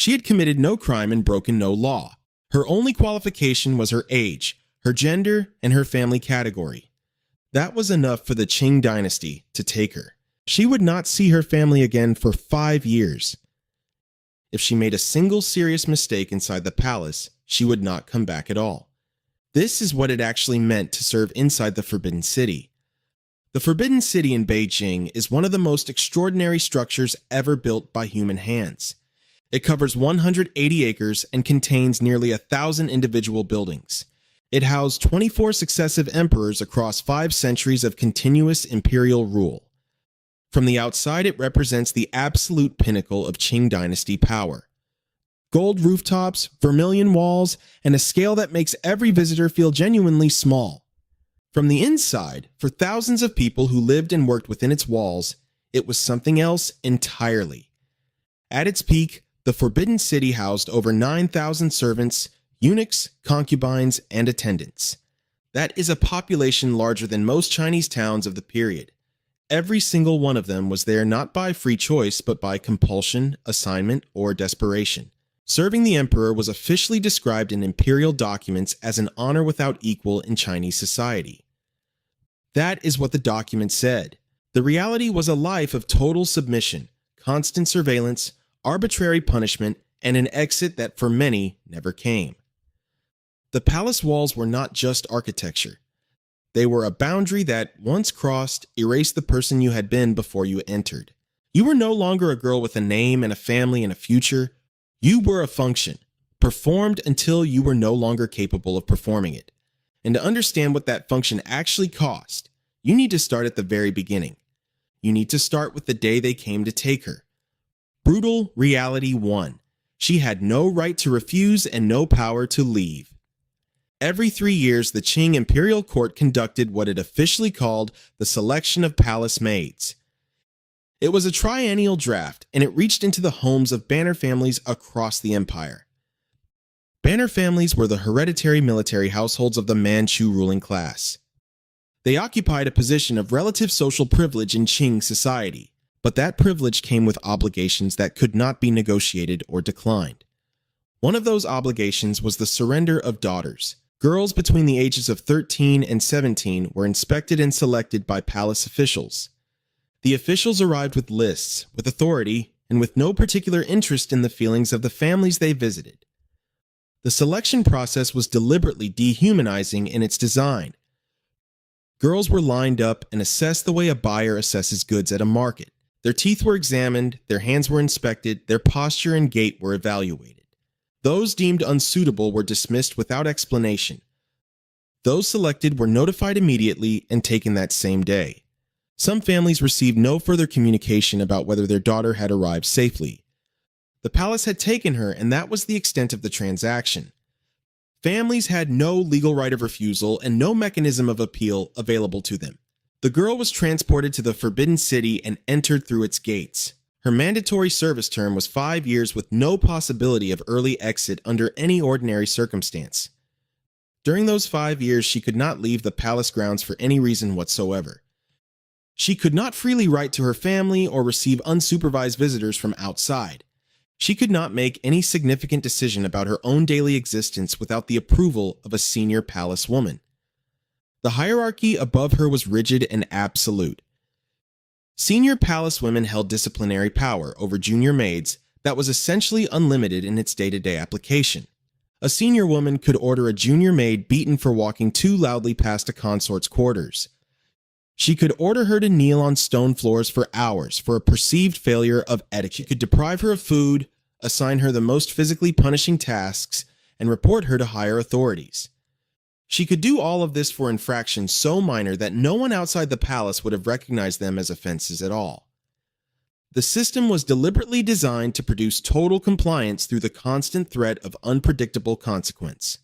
She had committed no crime and broken no law. Her only qualification was her age, her gender, and her family category. That was enough for the Qing dynasty to take her. She would not see her family again for 5 years. If she made a single serious mistake inside the palace, she would not come back at all. This is what it actually meant to serve inside the Forbidden City. The Forbidden City in Beijing is one of the most extraordinary structures ever built by human hands. It covers 180 acres and contains nearly 1,000 individual buildings. It housed 24 successive emperors across 5 centuries of continuous imperial rule. From the outside, it represents the absolute pinnacle of Qing dynasty power. Gold rooftops, vermilion walls, and a scale that makes every visitor feel genuinely small. From the inside, for thousands of people who lived and worked within its walls, it was something else entirely. At its peak, the Forbidden City housed over 9,000 servants, eunuchs, concubines, and attendants. That is a population larger than most Chinese towns of the period. Every single one of them was there not by free choice, but by compulsion, assignment, or desperation. Serving the emperor was officially described in imperial documents as an honor without equal in Chinese society. That is what the document said. The reality was a life of total submission, constant surveillance, arbitrary punishment, and an exit that for many never came. The palace walls were not just architecture. They were a boundary that, once crossed, erased the person you had been before you entered. You were no longer a girl with a name and a family and a future. You were a function, performed until you were no longer capable of performing it. And to understand what that function actually cost, you need to start at the very beginning. You need to start with the day they came to take her. Brutal reality 1. She had no right to refuse and no power to leave. Every 3 years, the Qing imperial court conducted what it officially called the selection of palace maids. It was a triennial draft, and it reached into the homes of banner families across the empire. Banner families were the hereditary military households of the Manchu ruling class. They occupied a position of relative social privilege in Qing society, but that privilege came with obligations that could not be negotiated or declined. One of those obligations was the surrender of daughters. Girls between the ages of 13 and 17 were inspected and selected by palace officials. The officials arrived with lists, with authority, and with no particular interest in the feelings of the families they visited. The selection process was deliberately dehumanizing in its design. Girls were lined up and assessed the way a buyer assesses goods at a market. Their teeth were examined, their hands were inspected, their posture and gait were evaluated. Those deemed unsuitable were dismissed without explanation. Those selected were notified immediately and taken that same day. Some families received no further communication about whether their daughter had arrived safely. The palace had taken her, and that was the extent of the transaction. Families had no legal right of refusal and no mechanism of appeal available to them. The girl was transported to the Forbidden City and entered through its gates. Her mandatory service term was 5 years with no possibility of early exit under any ordinary circumstance. During those 5 years, she could not leave the palace grounds for any reason whatsoever. She could not freely write to her family or receive unsupervised visitors from outside. She could not make any significant decision about her own daily existence without the approval of a senior palace woman. The hierarchy above her was rigid and absolute. Senior palace women held disciplinary power over junior maids that was essentially unlimited in its day-to-day application. A senior woman could order a junior maid beaten for walking too loudly past a consort's quarters. She could order her to kneel on stone floors for hours for a perceived failure of etiquette. She could deprive her of food, assign her the most physically punishing tasks, and report her to higher authorities. She could do all of this for infractions so minor that no one outside the palace would have recognized them as offenses at all. The system was deliberately designed to produce total compliance through the constant threat of unpredictable consequence.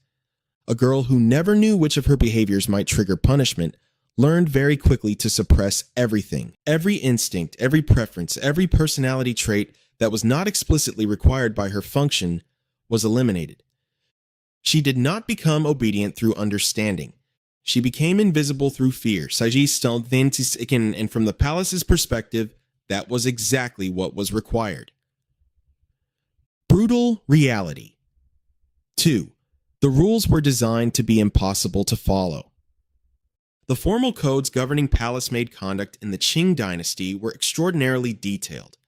A girl who never knew which of her behaviors might trigger punishment learned very quickly to suppress everything, every instinct, every preference, every personality trait that was not explicitly required by her function was eliminated. She did not become obedient through understanding. She became invisible through fear. And from the palace's perspective, that was exactly what was required. Brutal reality. 2. The rules were designed to be impossible to follow. The formal codes governing palace maid conduct in the Qing dynasty were extraordinarily detailed.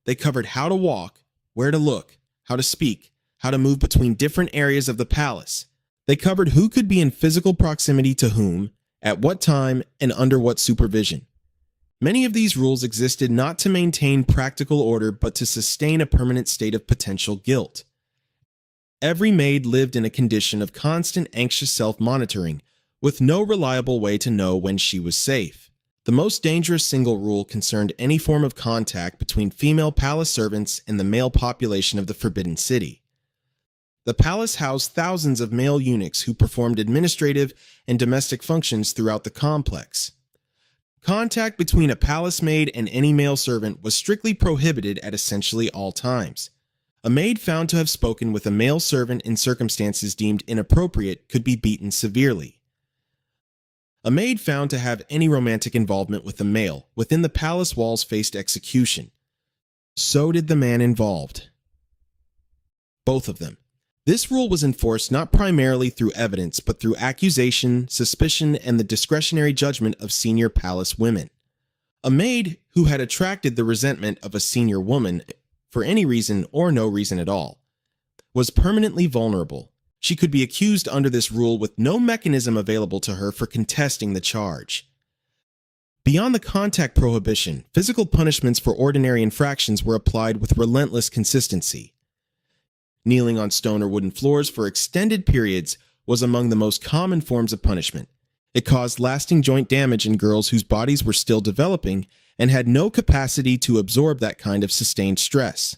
They covered how to walk, where to look, how to speak, how to move between different areas of the palace. They covered who could be in physical proximity to whom, at what time, and under what supervision. Many of these rules existed not to maintain practical order but to sustain a permanent state of potential guilt. Every maid lived in a condition of constant anxious self-monitoring, with no reliable way to know when she was safe. The most dangerous single rule concerned any form of contact between female palace servants and the male population of the Forbidden City. The palace housed thousands of male eunuchs who performed administrative and domestic functions throughout the complex. Contact between a palace maid and any male servant was strictly prohibited at essentially all times. A maid found to have spoken with a male servant in circumstances deemed inappropriate could be beaten severely. A maid found to have any romantic involvement with a male within the palace walls faced execution. So did the man involved. Both of them. This rule was enforced not primarily through evidence but through accusation, suspicion, and the discretionary judgment of senior palace women. A maid who had attracted the resentment of a senior woman, for any reason or no reason at all, was permanently vulnerable. She could be accused under this rule with no mechanism available to her for contesting the charge. Beyond the contact prohibition, physical punishments for ordinary infractions were applied with relentless consistency. Kneeling on stone or wooden floors for extended periods was among the most common forms of punishment. It caused lasting joint damage in girls whose bodies were still developing and had no capacity to absorb that kind of sustained stress.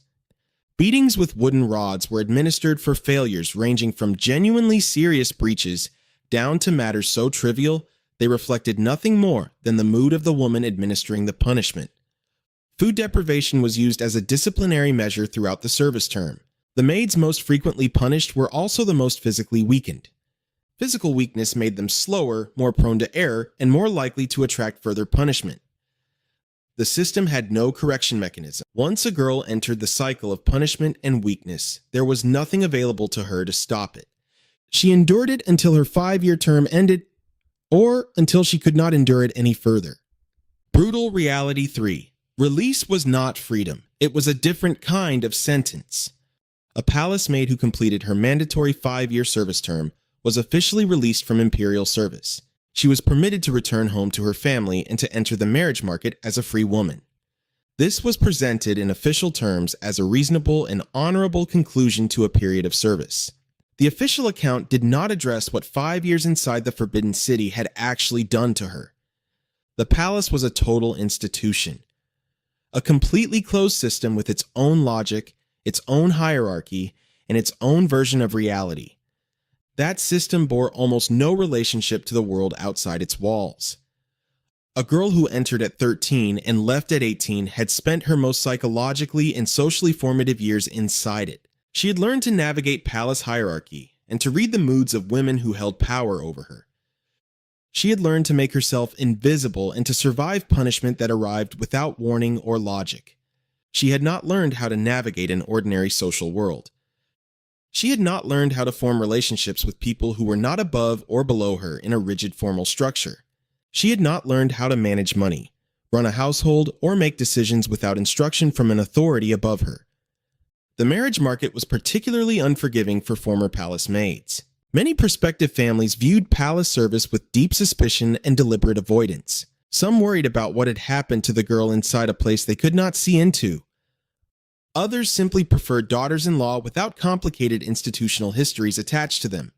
Beatings with wooden rods were administered for failures ranging from genuinely serious breaches down to matters so trivial they reflected nothing more than the mood of the woman administering the punishment. Food deprivation was used as a disciplinary measure throughout the service term. The maids most frequently punished were also the most physically weakened. Physical weakness made them slower, more prone to error, and more likely to attract further punishment. The system had no correction mechanism. Once a girl entered the cycle of punishment and weakness, there was nothing available to her to stop it. She endured it until her 5-year term ended, or until she could not endure it any further. Brutal reality 3. Release was not freedom. It was a different kind of sentence. A palace maid who completed her mandatory 5-year service term was officially released from imperial service. She was permitted to return home to her family and to enter the marriage market as a free woman. This was presented in official terms as a reasonable and honorable conclusion to a period of service. The official account did not address what 5 years inside the Forbidden City had actually done to her. The palace was a total institution. A completely closed system with its own logic, its own hierarchy, and its own version of reality. That system bore almost no relationship to the world outside its walls. A girl who entered at 13 and left at 18 had spent her most psychologically and socially formative years inside it. She had learned to navigate palace hierarchy and to read the moods of women who held power over her. She had learned to make herself invisible and to survive punishment that arrived without warning or logic. She had not learned how to navigate an ordinary social world. She had not learned how to form relationships with people who were not above or below her in a rigid formal structure. She had not learned how to manage money, run a household, or make decisions without instruction from an authority above her. The marriage market was particularly unforgiving for former palace maids. Many prospective families viewed palace service with deep suspicion and deliberate avoidance. Some worried about what had happened to the girl inside a place they could not see into. Others simply preferred daughters-in-law without complicated institutional histories attached to them.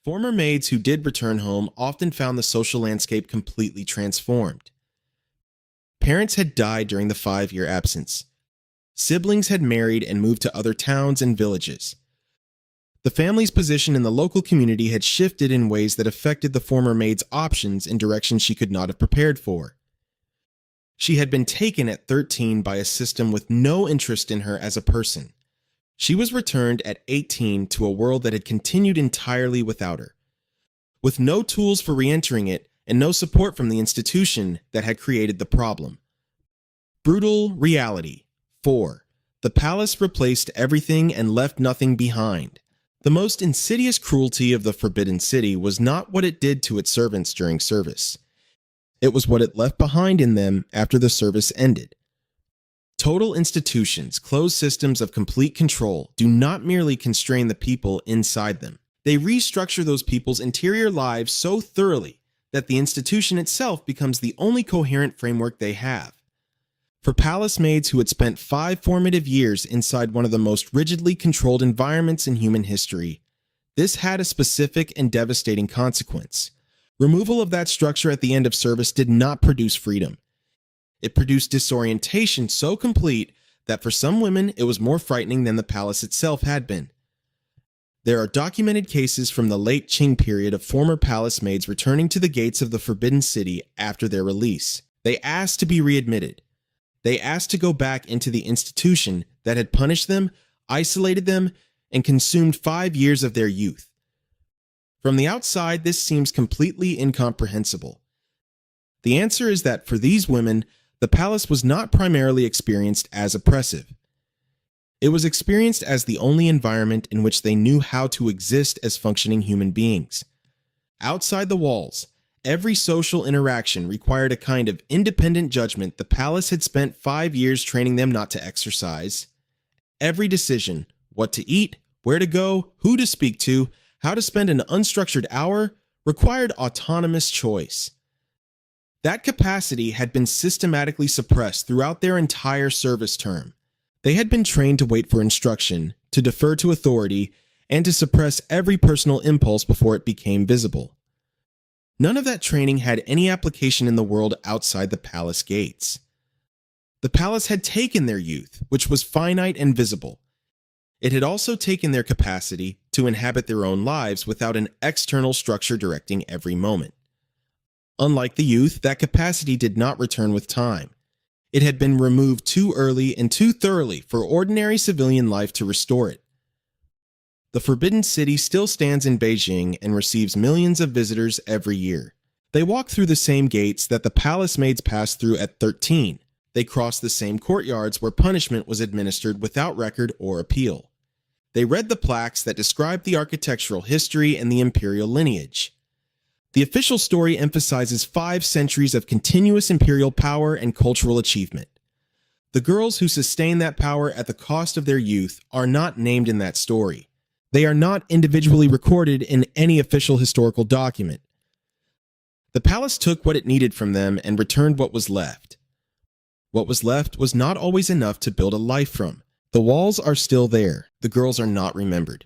Former maids who did return home often found the social landscape completely transformed. Parents had died during the 5-year absence. Siblings had married and moved to other towns and villages. The family's position in the local community had shifted in ways that affected the former maid's options in directions she could not have prepared for. She had been taken at 13 by a system with no interest in her as a person. She was returned at 18 to a world that had continued entirely without her, with no tools for re-entering it and no support from the institution that had created the problem. Brutal reality 4. The palace replaced everything and left nothing behind. The most insidious cruelty of the Forbidden City was not what it did to its servants during service. It was what it left behind in them after the service ended. Total institutions, closed systems of complete control, do not merely constrain the people inside them. They restructure those people's interior lives so thoroughly that the institution itself becomes the only coherent framework they have. For palace maids who had spent 5 formative years inside one of the most rigidly controlled environments in human history, this had a specific and devastating consequence. Removal of that structure at the end of service did not produce freedom. It produced disorientation so complete that for some women it was more frightening than the palace itself had been. There are documented cases from the late Qing period of former palace maids returning to the gates of the Forbidden City after their release. They asked to be readmitted. They asked to go back into the institution that had punished them, isolated them, and consumed 5 years of their youth. From the outside, this seems completely incomprehensible. The answer is that for these women, the palace was not primarily experienced as oppressive. It was experienced as the only environment in which they knew how to exist as functioning human beings. Outside the walls, every social interaction required a kind of independent judgment the palace had spent 5 years training them not to exercise. Every decision, what to eat, where to go, who to speak to, how to spend an unstructured hour, required autonomous choice. That capacity had been systematically suppressed throughout their entire service term. They had been trained to wait for instruction, to defer to authority, and to suppress every personal impulse before it became visible. None of that training had any application in the world outside the palace gates. The palace had taken their youth, which was finite and visible. It had also taken their capacity to inhabit their own lives without an external structure directing every moment. Unlike the youth, that capacity did not return with time. It had been removed too early and too thoroughly for ordinary civilian life to restore it. The Forbidden City still stands in Beijing and receives millions of visitors every year. They walk through the same gates that the palace maids passed through at 13. They cross the same courtyards where punishment was administered without record or appeal. They read the plaques that describe the architectural history and the imperial lineage. The official story emphasizes 5 centuries of continuous imperial power and cultural achievement. The girls who sustain that power at the cost of their youth are not named in that story. They are not individually recorded in any official historical document. The palace took what it needed from them and returned what was left. What was left was not always enough to build a life from. The walls are still there. The girls are not remembered.